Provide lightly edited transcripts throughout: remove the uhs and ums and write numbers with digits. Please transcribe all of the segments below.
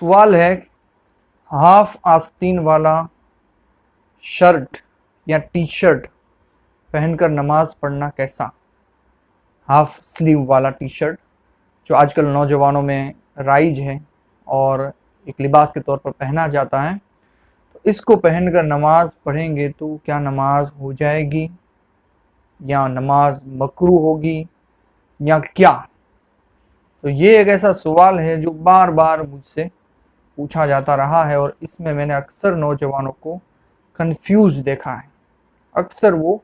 सवाल है, हाफ आस्तीन वाला शर्ट या टी शर्ट पहनकर नमाज पढ़ना कैसा। हाफ स्लीव वाला टी शर्ट जो आजकल नौजवानों में राइज है और एक लिबास के तौर पर पहना जाता है, तो इसको पहनकर नमाज पढ़ेंगे तो क्या नमाज हो जाएगी या नमाज मकरूह होगी या क्या। तो ये एक ऐसा सवाल है जो बार बार मुझसे पूछा जाता रहा है और इसमें मैंने अक्सर नौजवानों को कंफ्यूज देखा है। अक्सर वो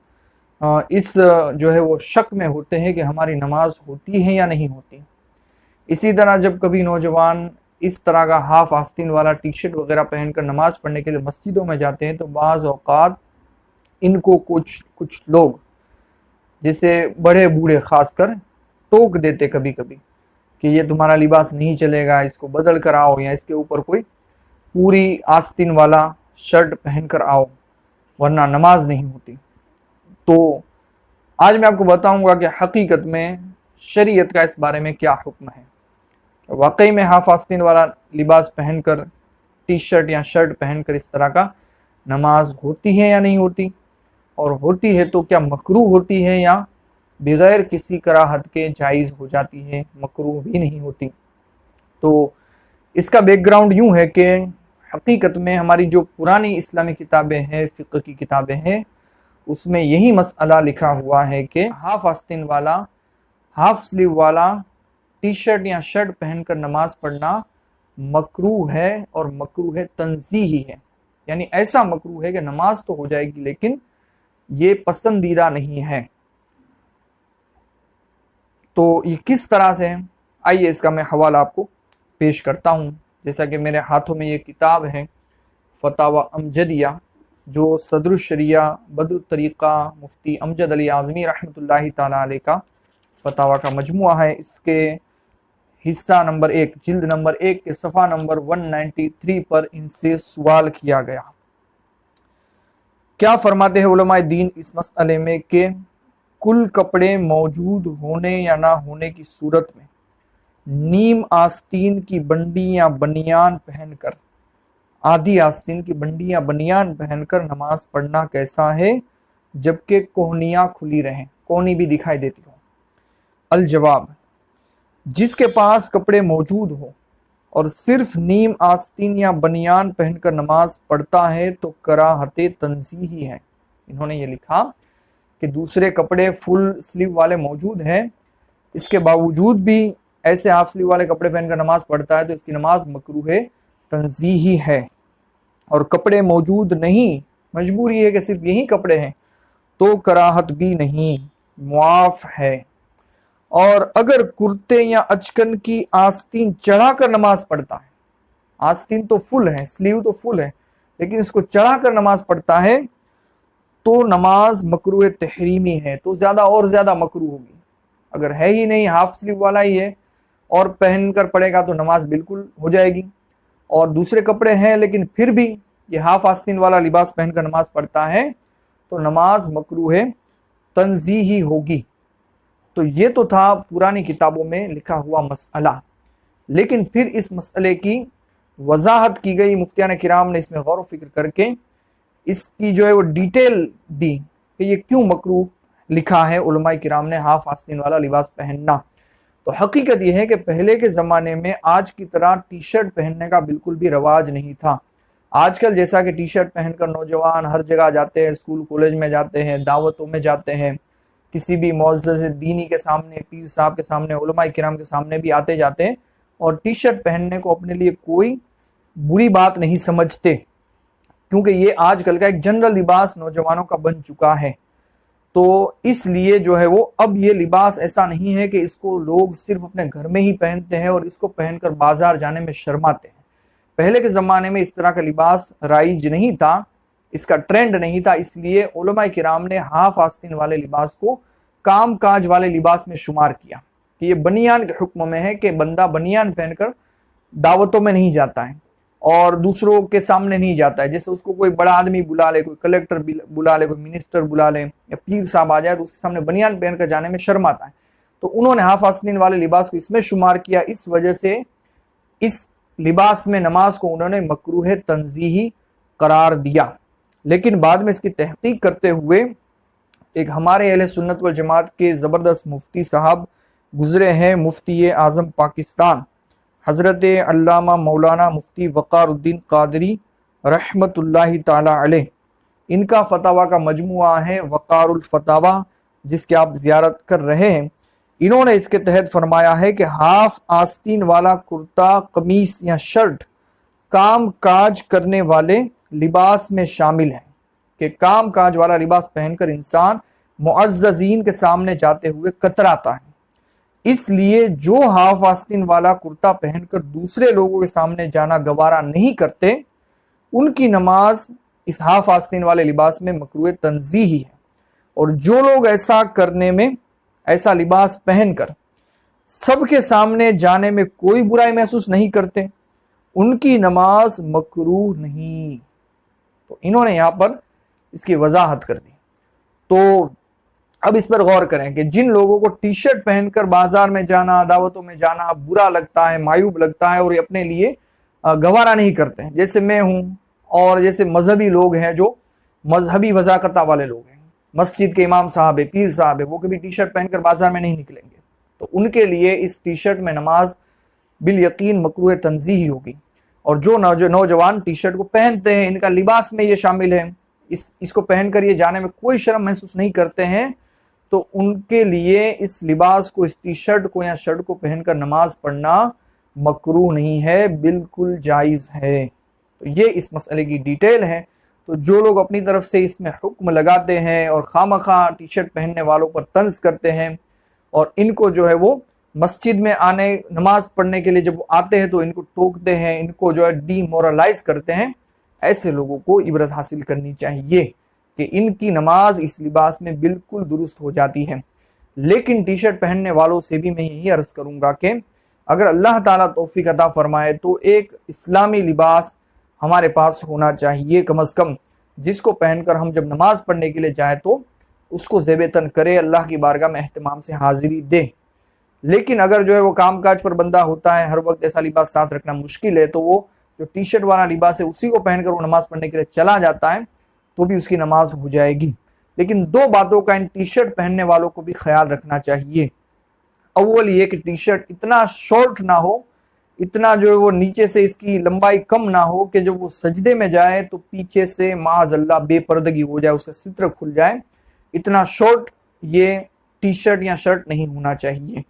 इस जो है वो शक में होते हैं कि हमारी नमाज होती है या नहीं होती। इसी तरह जब कभी नौजवान इस तरह का हाफ आस्तीन वाला टी शर्ट वगैरह पहनकर नमाज पढ़ने के लिए मस्जिदों में जाते हैं तो बाज़ औक़ात इनको कुछ लोग, जैसे बड़े बूढ़े खासकर, टोक देते कभी कभी कि ये तुम्हारा लिबास नहीं चलेगा, इसको बदल कर आओ या इसके ऊपर कोई पूरी आस्तीन वाला शर्ट पहन कर आओ वरना नमाज नहीं होती। तो आज मैं आपको बताऊंगा कि हकीकत में शरीयत का इस बारे में क्या हुक्म है। वाकई में हाफ आस्तीन वाला लिबास पहनकर, टी शर्ट या शर्ट पहनकर इस तरह का नमाज होती है या नहीं होती, और होती है तो क्या मकरूह होती है या बगैर किसी कराहत के जायज़ हो जाती है, मकरूह भी नहीं होती। तो इसका बैकग्राउंड यूँ है कि हकीकत में हमारी जो पुरानी इस्लामी किताबें हैं, फ़िक़्ह की किताबें हैं, उसमें यही मसला लिखा हुआ है कि हाफ आस्तीन वाला, हाफ स्लीव वाला टी शर्ट या शर्ट पहनकर नमाज पढ़ना मकरूह है और मकरूह तंज़ीही है। यानी ऐसा मकरूह है कि नमाज तो हो जाएगी लेकिन ये पसंदीदा नहीं है। तो ये किस तरह से है, आइए इसका मैं हवाला आपको पेश करता हूँ। जैसा कि मेरे हाथों में ये किताब है फतावा अमजदिया, जो सदरुल शरिया बदरुल तरीक़ा मुफ्ती अमजद अली आज़मी रहमतुल्लाहि ताला अलैह का फतावा का मजमुआ है। इसके हिस्सा नंबर 1, जिल्द नंबर 1 के सफ़ा नंबर 193 पर इनसे सवाल किया गया। क्या फरमाते हैं उलमाए दीन इस मसले में कि कुल कपड़े मौजूद होने या ना होने की सूरत में नीम आस्तीन की बंडी या बनियान पहनकर, आधी आस्तीन की बंडी या बनियान पहनकर नमाज पढ़ना कैसा है जबकि कोहनियाँ खुली रहें, कोहनी भी दिखाई देती हो। अल जवाब, जिसके पास कपड़े मौजूद हो और सिर्फ नीम आस्तीन या बनियान पहनकर नमाज पढ़ता है तो कराहते तंज़ीही है। इन्होंने ये लिखा कि दूसरे कपड़े फुल स्लीव वाले मौजूद हैं, इसके बावजूद भी ऐसे हाफ स्लीव वाले कपड़े पहनकर नमाज पढ़ता है तो इसकी नमाज मकरूह तंज़ीही है। और कपड़े मौजूद नहीं, मजबूरी है कि सिर्फ यही कपड़े हैं, तो कराहत भी नहीं, मुआफ़ है। और अगर कुर्ते या अचकन की आस्तीन चढ़ाकर नमाज पढ़ता है, आस्तीन तो फुल है, स्लीव तो फुल है, लेकिन इसको चढ़ाकर नमाज पढ़ता है तो नमाज मकरूह तहरीमी है, तो ज़्यादा और ज़्यादा मकरूह होगी। अगर है ही नहीं, हाफ स्लीव वाला ही है और पहनकर पड़ेगा तो नमाज बिल्कुल हो जाएगी। और दूसरे कपड़े हैं लेकिन फिर भी ये हाफ आस्तीन वाला लिबास पहनकर नमाज पढ़ता है तो नमाज मकरूह तंज़ीही होगी। तो ये तो था पुरानी किताबों में लिखा हुआ मसला, लेकिन फिर इस मसले की वजाहत की गई, मुफ्तियान किराम ने इसमें गौर व फिक्र करके इसकी जो है वो डिटेल दी कि ये क्यों मकरूह लिखा है उलमाए किराम ने हाफ आस्तीन वाला लिबास पहनना। तो हकीकत यह है कि पहले के ज़माने में आज की तरह टी शर्ट पहनने का बिल्कुल भी रवाज नहीं था। आजकल जैसा कि टी शर्ट पहनकर नौजवान हर जगह जाते हैं, स्कूल कॉलेज में जाते हैं, दावतों में जाते हैं, किसी भी मुअज़्ज़ज़ दीनी के सामने, पीर साहब के सामने, उलमाए किराम के सामने भी आते जाते हैं और टी शर्ट पहनने को अपने लिए कोई बुरी बात नहीं समझते, क्योंकि ये आजकल का एक जनरल लिबास नौजवानों का बन चुका है। तो इसलिए जो है वो अब ये लिबास ऐसा नहीं है कि इसको लोग सिर्फ अपने घर में ही पहनते हैं और इसको पहनकर बाजार जाने में शर्माते हैं। पहले के ज़माने में इस तरह का लिबास राइज नहीं था, इसका ट्रेंड नहीं था, इसलिए उलमाए किराम ने हाफ आस्तीन वाले लिबास को काम काज वाले लिबास में शुमार किया कि ये बनियान के हुक्म में है कि बंदा बनियान पहनकर दावतों में नहीं जाता है और दूसरों के सामने नहीं जाता है। जैसे उसको कोई बड़ा आदमी बुला ले, कोई कलेक्टर बुला ले, कोई मिनिस्टर बुला ले या पीर साहब आ जाए तो उसके सामने बनियान पहनकर जाने में शर्माता है। तो उन्होंने हाफ आस्तीन वाले लिबास को इसमें शुमार किया। इस वजह से इस लिबास में नमाज को उन्होंने मकरूह तंजीही करार दिया। लेकिन बाद में इसकी तहकीक करते हुए एक हमारे अहले सुन्नत वल जमात के ज़बरदस्त मुफ्ती साहब गुजरे हैं, मुफ्ती आज़म पाकिस्तान हज़रत अल्लामा मौलाना मुफ्ती वक़ारुद्दीन क़ादरी रहमतुल्लाहि ताला अलैह। इनका फतावा का मजमुआ है वक़ारुल फतावा, जिसके आप ज़ियारत कर रहे हैं। इन्होंने इसके तहत फरमाया है कि हाफ आस्तीन वाला कुर्ता, कमीज या शर्ट काम काज करने वाले लिबास में शामिल है कि काम काज वाला लिबास पहनकर इंसान मुअज़्ज़ज़ीन के सामने जाते हुए कतराता है। इसलिए जो हाफ आस्तीन वाला कुर्ता पहनकर दूसरे लोगों के सामने जाना गवारा नहीं करते, उनकी नमाज इस हाफ आस्तीन वाले लिबास में मकरूह तंज़ीही है। और जो लोग ऐसा करने में, ऐसा लिबास पहनकर सबके सामने जाने में कोई बुराई महसूस नहीं करते, उनकी नमाज मकरूह नहीं। तो इन्होंने यहाँ पर इसकी वजाहत कर दी। तो अब इस पर गौर करें कि जिन लोगों को टी शर्ट पहनकर बाजार में जाना, दावतों में जाना बुरा लगता है, मायूब लगता है और ये अपने लिए गवारा नहीं करते हैं, जैसे मैं हूँ और जैसे मजहबी लोग हैं, जो मजहबी वजाकता वाले लोग हैं, मस्जिद के इमाम साहब है, पीर साहब है, वो कभी टी शर्ट पहनकर बाजार में नहीं निकलेंगे। तो उनके लिए इस टी शर्ट में नमाज बिल यकीन मकरूह तंज़ीही होगी। और जो नौजवान टी शर्ट को पहनते हैं, इनका लिबास में ये शामिल है, इसको पहनकर ये जाने में कोई शर्म महसूस नहीं करते हैं, तो उनके लिए इस लिबास को, इस टी शर्ट को या शर्ट को पहनकर नमाज पढ़ना मकरूह नहीं है, बिल्कुल जायज़ है। तो ये इस मसले की डिटेल है। तो जो लोग अपनी तरफ से इसमें हुक्म लगाते हैं और खामखा टी शर्ट पहनने वालों पर तंज करते हैं और इनको जो है वो मस्जिद में आने, नमाज पढ़ने के लिए जब वो आते हैं तो इनको टोकते हैं, इनको जो है डीमोरलाइज करते हैं, ऐसे लोगों को इबरत हासिल करनी चाहिए कि इनकी नमाज इस लिबास में बिल्कुल दुरुस्त हो जाती है। लेकिन टी शर्ट पहनने वालों से भी मैं यही अर्ज़ करूँगा कि अगर अल्लाह ताला तौफीक अता फरमाए तो एक इस्लामी लिबास हमारे पास होना चाहिए कम अज़ कम, जिसको पहनकर हम जब नमाज पढ़ने के लिए जाए तो उसको ज़ेबतन करे, अल्लाह की बारगाह में एहतमाम से हाज़िरी दे। लेकिन अगर जो है वो कामकाज पर बंदा होता है, हर वक्त ऐसा लिबास साथ रखना मुश्किल है, तो वो जो टी शर्ट वाला लिबास है उसी को पहनकर वो नमाज पढ़ने के लिए चला जाता है, तो भी उसकी नमाज हो जाएगी। लेकिन दो बातों का इन टी शर्ट पहनने वालों को भी ख्याल रखना चाहिए। अव्वल ये कि टी शर्ट इतना शॉर्ट ना हो, इतना जो है वो नीचे से इसकी लंबाई कम ना हो कि जब वो सजदे में जाए तो पीछे से माज़अल्लाह बेपर्दगी हो जाए, उसका सित्र खुल जाए। इतना शॉर्ट ये टी शर्ट या शर्ट नहीं होना चाहिए।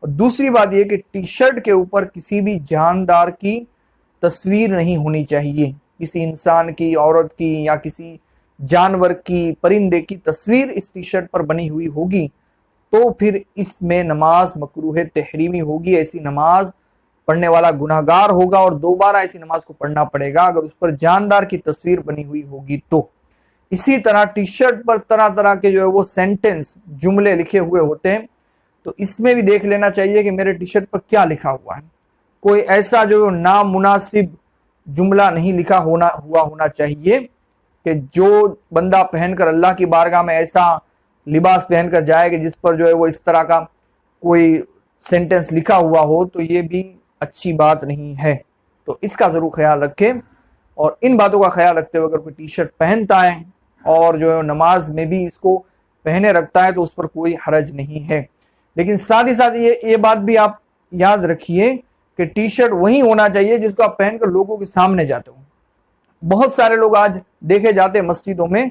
और दूसरी बात यह कि टी शर्ट के ऊपर किसी भी जानदार की तस्वीर नहीं होनी चाहिए, किसी इंसान की, औरत की या किसी जानवर की, परिंदे की तस्वीर इस टी शर्ट पर बनी हुई होगी तो फिर इसमें नमाज मकरूह तहरीमी होगी। ऐसी नमाज पढ़ने वाला गुनाहगार होगा और दोबारा ऐसी नमाज को पढ़ना पड़ेगा अगर उस पर जानदार की तस्वीर बनी हुई होगी तो। इसी तरह टी शर्ट पर तरह तरह के जो है वो सेंटेंस, जुमले लिखे हुए होते हैं, तो इसमें भी देख लेना चाहिए कि मेरे टी शर्ट पर क्या लिखा हुआ है। कोई ऐसा जो नामुनासिब जुमला नहीं लिखा होना चाहिए कि जो बंदा पहनकर अल्लाह की बारगाह में ऐसा लिबास पहनकर जाए कि जिस पर जो है वो इस तरह का कोई सेंटेंस लिखा हुआ हो, तो ये भी अच्छी बात नहीं है। तो इसका ज़रूर ख्याल रखें। और इन बातों का ख्याल रखते हुए अगर कोई टी शर्ट पहनता है और जो है नमाज में भी इसको पहने रखता है तो उस पर कोई हरज नहीं है। लेकिन साथ ही साथ ये बात भी आप याद रखिए कि टी शर्ट वही होना चाहिए जिसको आप पहनकर लोगों के सामने जाते हो। बहुत सारे लोग आज देखे जाते हैं मस्जिदों में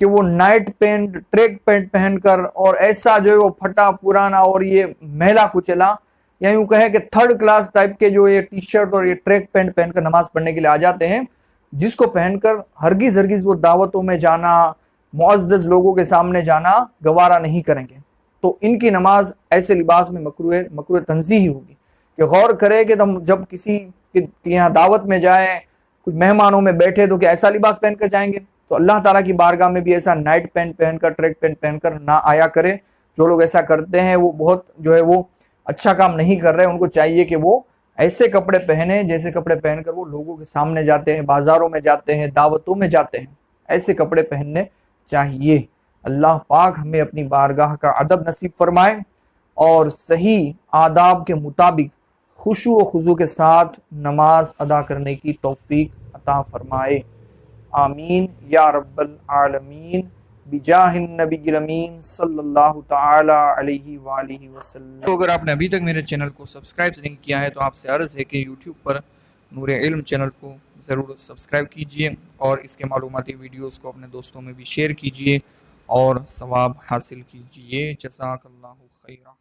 कि वो नाइट पैंट, ट्रैक पैंट पहनकर और ऐसा जो है वो फटा पुराना और ये मैला कुचला या यूं कहे कि थर्ड क्लास टाइप के जो ये टी शर्ट और ये ट्रैक पैंट पहनकर नमाज पढ़ने के लिए आ जाते हैं, जिसको पहनकर हरगिज वो दावतों में जाना, मुअज़्ज़ज़ लोगों के सामने जाना गवारा नहीं करेंगे। तो इनकी नमाज ऐसे लिबास में मकरूह तंज़ीही होगी कि गौर करे कि हम जब किसी के यहाँ दावत में जाए, कुछ मेहमानों में बैठे तो क्या ऐसा लिबास पहनकर जाएंगे? तो अल्लाह ताला की बारगाह में भी ऐसा नाइट पैंट पहनकर, ट्रैक पैंट पहनकर ना आया करे। जो लोग ऐसा करते हैं वो बहुत जो है वो अच्छा काम नहीं कर रहे। उनको चाहिए कि वो ऐसे कपड़े पहने जैसे कपड़े पहनकर वो लोगों के सामने जाते हैं, बाजारों में जाते हैं, दावतों में जाते हैं, ऐसे कपड़े पहनने चाहिए। अल्लाह पाक हमें अपनी बारगाह का अदब नसीब फरमाए और सही आदाब के मुताबिक खुशू व खुजू के साथ नमाज अदा करने की तौफीक अता फरमाए। आमीन या रब्बल आलमीन बिजाहिन नबी अमीन सल्लल्लाहु ताला अलैहि वालिहि वसल्लम। तो अगर आपने अभी तक मेरे चैनल को सब्सक्राइब नहीं किया है तो आपसे अर्ज़ है कि यूट्यूब पर नूर इल्म चैनल को ज़रूर सब्सक्राइब कीजिए और इसके मालूमाती वीडियोस को अपने दोस्तों में भी शेयर कीजिए और सवाब हासिल कीजिए। जज़ाकल्लाहु खैरा।